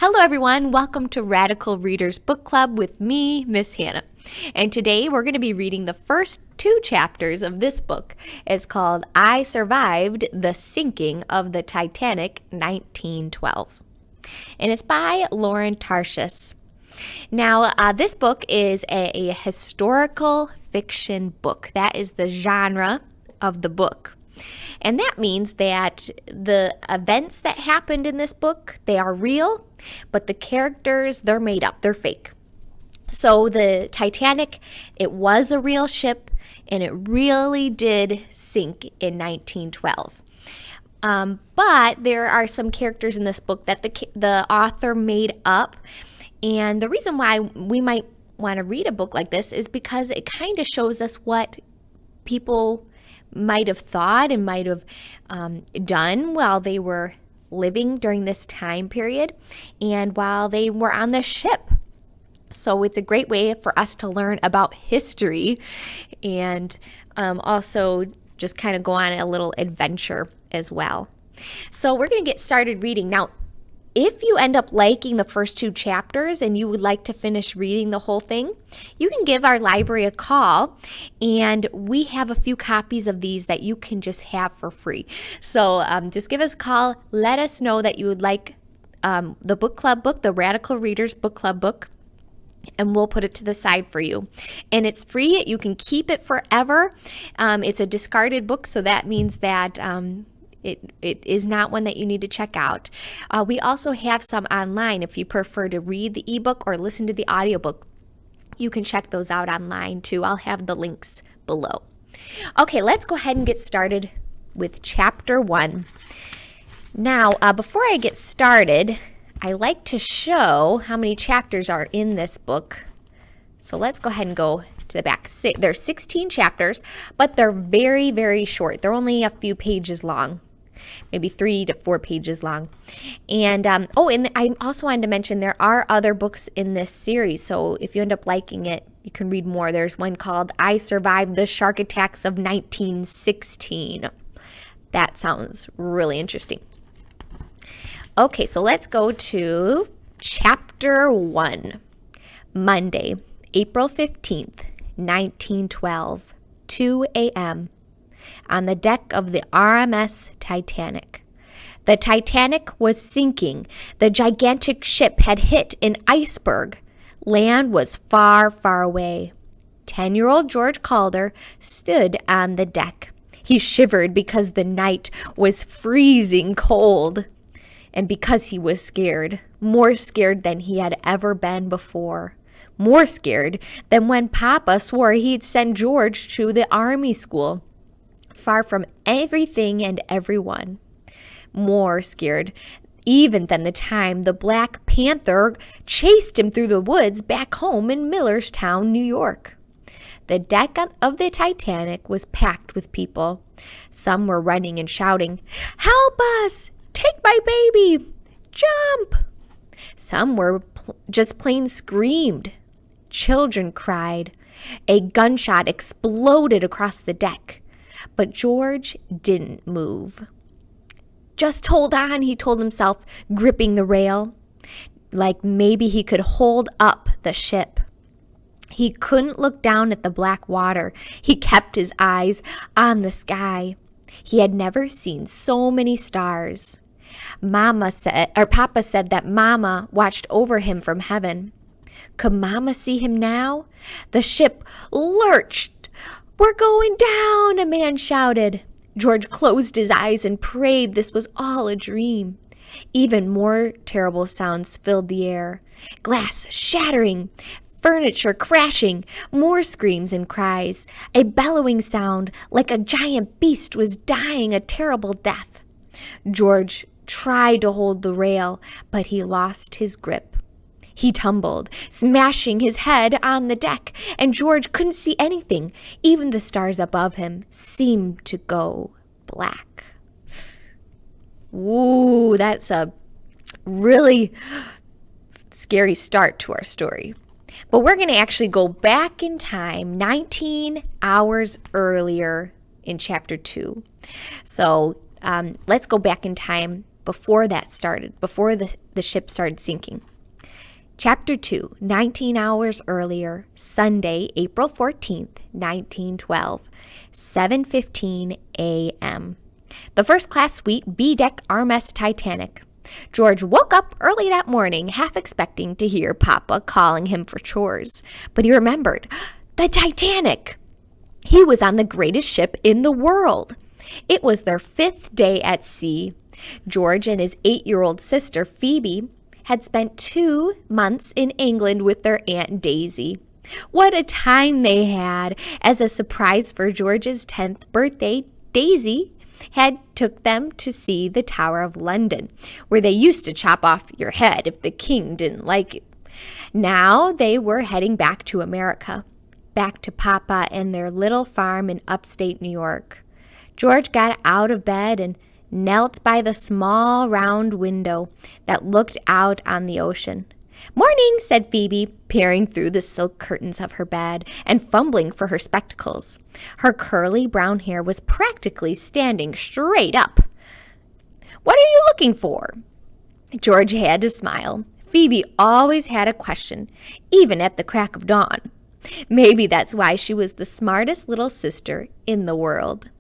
Hello everyone, welcome to Radical Readers Book Club with me, Miss Hannah. And today we're going to be reading the first 2 chapters of this book. It's called I Survived the Sinking of the Titanic, 1912. And it's by Lauren Tarshis. Now, this book is a historical fiction book. That is the genre of the book. And that means that the events that happened in this book, they are real, but the characters, they're made up, they're fake. So the Titanic, it was a real ship, and it really did sink in 1912. But there are some characters in this book that the author made up. And the reason why we might want to read a book like this is because it kind of shows us what people might have thought and might have done while they were living during this time period and while they were on the ship. So it's a great way for us to learn about history and also just kind of go on a little adventure as well. So we're going to get started reading. Now, if you end up liking the first 2 chapters and you would like to finish reading the whole thing, you can give our library a call, and we have a few copies of these that you can just have for free. So just give us a call. Let us know that you would like the book club book, the Radical Readers Book Club book, and we'll put it to the side for you. And it's free. You can keep it forever. It's a discarded book, so that means that It is not one that you need to check out. We also have some online. If you prefer to read the ebook or listen to the audiobook, you can check those out online too. I'll have the links below. Okay, let's go ahead and get started with chapter 1. Now, before I get started, I like to show how many chapters are in this book. So let's go ahead and go to the back. There's 16 chapters, but they're very, very short. They're only a few pages long. Maybe 3 to 4 pages long. And and I also wanted to mention there are other books in this series. So if you end up liking it, you can read more. There's one called I Survived the Shark Attacks of 1916. That sounds really interesting. Okay, so let's go to chapter 1. Monday, April 15th, 1912, 2 a.m. on the deck of the RMS Titanic. The Titanic was sinking. The gigantic ship had hit an iceberg. Land was far, far away. 10-year-old George Calder stood on the deck. He shivered because the night was freezing cold and because he was scared, more scared than he had ever been before. More scared than when Papa swore he'd send George to the army school, far from everything and everyone. More scared even than the time the Black Panther chased him through the woods back home in Millerstown, New York. The deck of the Titanic was packed with people. Some were running and shouting, "Help us! Take my baby! Jump!" Some were just plain screamed. Children cried. A gunshot exploded across the deck. But George didn't move. "Just hold on," he told himself, gripping the rail, like maybe he could hold up the ship. He couldn't look down at the black water. He kept his eyes on the sky. He had never seen so many stars. Papa said that Mama watched over him from heaven. Could Mama see him now? The ship lurched. "We're going down," a man shouted. George closed his eyes and prayed this was all a dream. Even more terrible sounds filled the air. Glass shattering, furniture crashing, more screams and cries. A bellowing sound like a giant beast was dying a terrible death. George tried to hold the rail, but he lost his grip. He tumbled, smashing his head on the deck, and George couldn't see anything. Even the stars above him seemed to go black. Ooh, that's a really scary start to our story. But we're going to actually go back in time 19 hours earlier in chapter 2. So let's go back in time before the ship started sinking. Chapter 2, 19 hours earlier, Sunday, April 14th, 1912, 7:15 a.m. The first-class suite, B-deck RMS Titanic. George woke up early that morning, half expecting to hear Papa calling him for chores. But he remembered, the Titanic! He was on the greatest ship in the world. It was their 5th day at sea. George and his 8-year-old sister, Phoebe, had spent 2 months in England with their Aunt Daisy. What a time they had! As a surprise for George's 10th birthday, Daisy had took them to see the Tower of London, where they used to chop off your head if the king didn't like it. Now they were heading back to America, back to Papa and their little farm in upstate New York. George got out of bed and knelt by the small round window that looked out on the ocean. "Morning," said Phoebe, peering through the silk curtains of her bed and fumbling for her spectacles. Her curly brown hair was practically standing straight up. "What are you looking for?" George had to smile. Phoebe always had a question, even at the crack of dawn. Maybe that's why she was the smartest little sister in the world.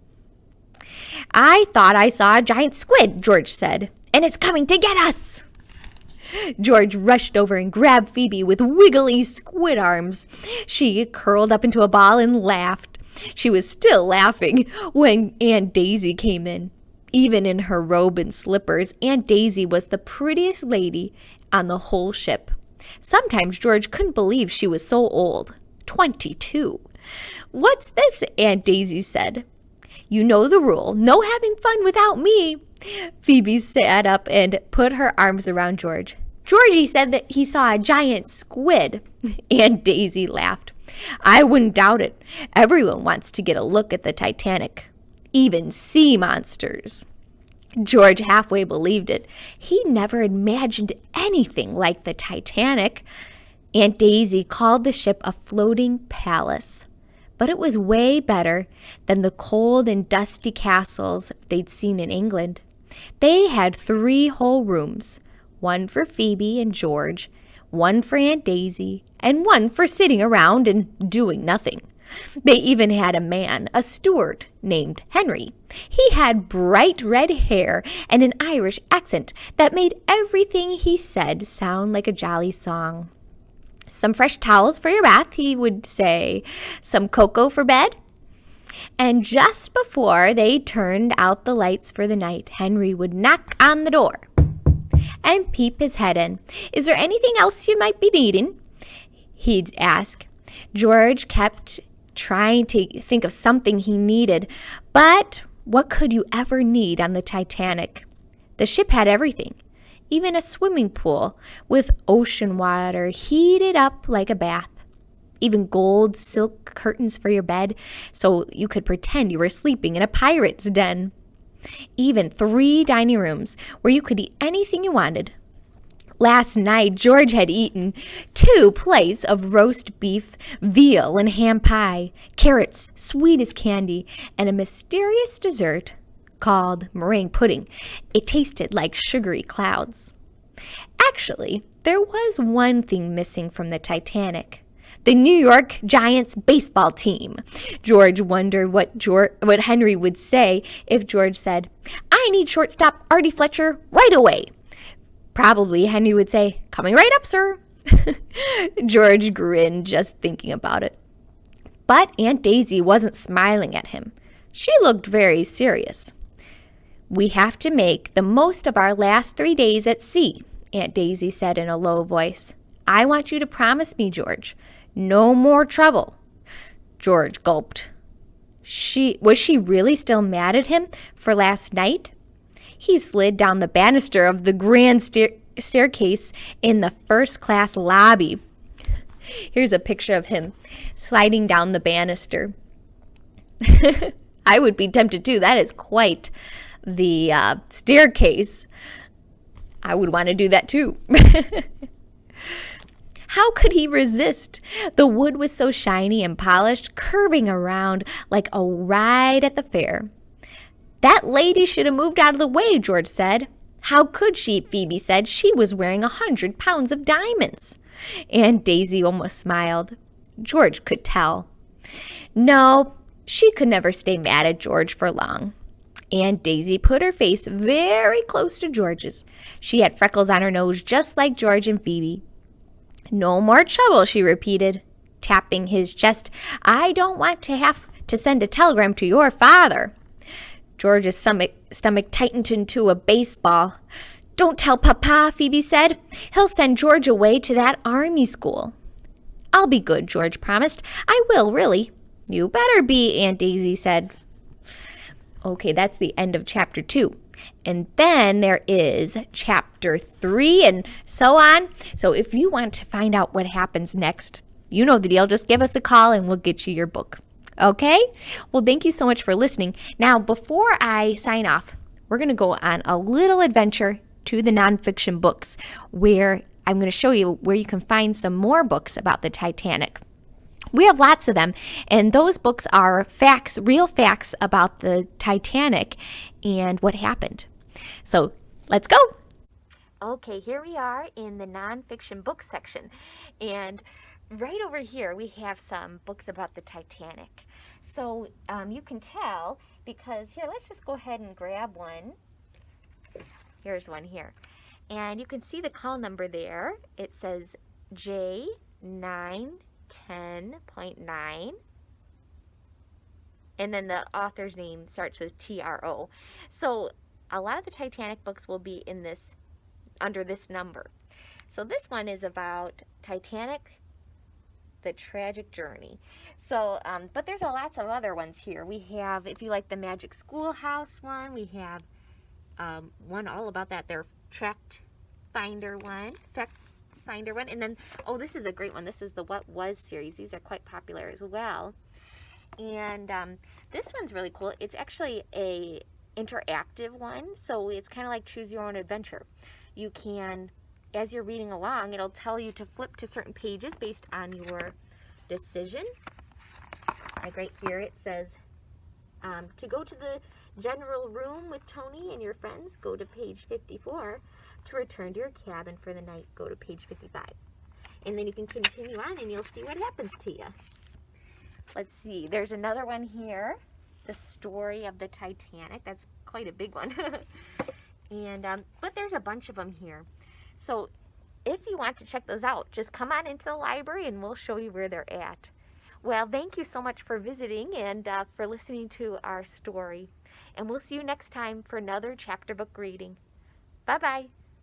"I thought I saw a giant squid," George said, "and it's coming to get us." George rushed over and grabbed Phoebe with wiggly squid arms. She curled up into a ball and laughed. She was still laughing when Aunt Daisy came in. Even in her robe and slippers, Aunt Daisy was the prettiest lady on the whole ship. Sometimes George couldn't believe she was so old. 22. "What's this?" Aunt Daisy said. "You know the rule. No having fun without me." Phoebe sat up and put her arms around George. "Georgie said that he saw a giant squid." Aunt Daisy laughed. "I wouldn't doubt it. Everyone wants to get a look at the Titanic. Even sea monsters." George halfway believed it. He never imagined anything like the Titanic. Aunt Daisy called the ship a floating palace. But it was way better than the cold and dusty castles they'd seen in England. They had 3 whole rooms, one for Phoebe and George, one for Aunt Daisy, and one for sitting around and doing nothing. They even had a man, a steward, named Henry. He had bright red hair and an Irish accent that made everything he said sound like a jolly song. "Some fresh towels for your bath," he would say. "Some cocoa for bed." And just before they turned out the lights for the night, Henry would knock on the door and peep his head in. "Is there anything else you might be needing?" he'd ask. George kept trying to think of something he needed, but what could you ever need on the Titanic? The ship had everything. Even a swimming pool with ocean water heated up like a bath. Even gold silk curtains for your bed so you could pretend you were sleeping in a pirate's den. Even 3 dining rooms where you could eat anything you wanted. Last night, George had eaten 2 plates of roast beef, veal, and ham pie, carrots, sweet as candy, and a mysterious dessert called meringue pudding. It tasted like sugary clouds. Actually, there was one thing missing from the Titanic. The New York Giants baseball team. George wondered what Henry would say if George said, "I need shortstop Artie Fletcher right away." Probably Henry would say, "Coming right up, sir." George grinned just thinking about it. But Aunt Daisy wasn't smiling at him. She looked very serious. "We have to make the most of our last 3 days at sea," Aunt Daisy said in a low voice. "I want you to promise me, George, no more trouble." George gulped. Was she really still mad at him for last night? He slid down the banister of the grand staircase in the first-class lobby. Here's a picture of him sliding down the banister. I would be tempted too. That is quite the staircase. I would want to do that too. How could he resist? The wood was so shiny and polished, curving around like a ride at the fair. "That lady should have moved out of the way," George said. How could she? Phoebe said. She was wearing 100 pounds of diamonds. Aunt Daisy almost smiled. George could tell. No, she could never stay mad at George for long. Aunt Daisy put her face very close to George's. She had freckles on her nose just like George and Phoebe. No more trouble, she repeated, tapping his chest. I don't want to have to send a telegram to your father. George's stomach tightened into a baseball. Don't tell Papa, Phoebe said. He'll send George away to that army school. I'll be good, George promised. I will, really. You better be, Aunt Daisy said. Okay, that's the end of chapter 2. And then there is chapter 3 and so on. So if you want to find out what happens next, you know the deal. Just give us a call and we'll get you your book. Okay? Well, thank you so much for listening. Now, before I sign off, we're going to go on a little adventure to the nonfiction books where I'm going to show you where you can find some more books about the Titanic. We have lots of them, and those books are facts, real facts about the Titanic and what happened. So let's go. Okay, here we are in the nonfiction book section, and right over here we have some books about the Titanic. So you can tell because here, let's just go ahead and grab one. Here's one here. And you can see the call number there. It says J910.9. And then the author's name starts with TRO. So a lot of the Titanic books will be in this, under this number. So this one is about Titanic, the tragic journey. So, but there's lots of other ones here. We have, if you like the Magic Schoolhouse one, we have one all about that. Their Fact Finder one, and then, oh, this is a great one. This is the What Was series. These are quite popular as well. And this one's really cool. It's actually a interactive one, so it's kind of like choose your own adventure. You can, as you're reading along, it'll tell you to flip to certain pages based on your decision. Like right here, it says to go to the general room with Tony and your friends, go to page 54. To return to your cabin for the night, go to page 55. And then you can continue on and you'll see what happens to you. Let's see, there's another one here, the story of the Titanic. That's quite a big one. And but there's a bunch of them here. So if you want to check those out, just come on into the library and we'll show you where they're at. Well, thank you so much for visiting and for listening to our story. And we'll see you next time for another chapter book reading. Bye-bye.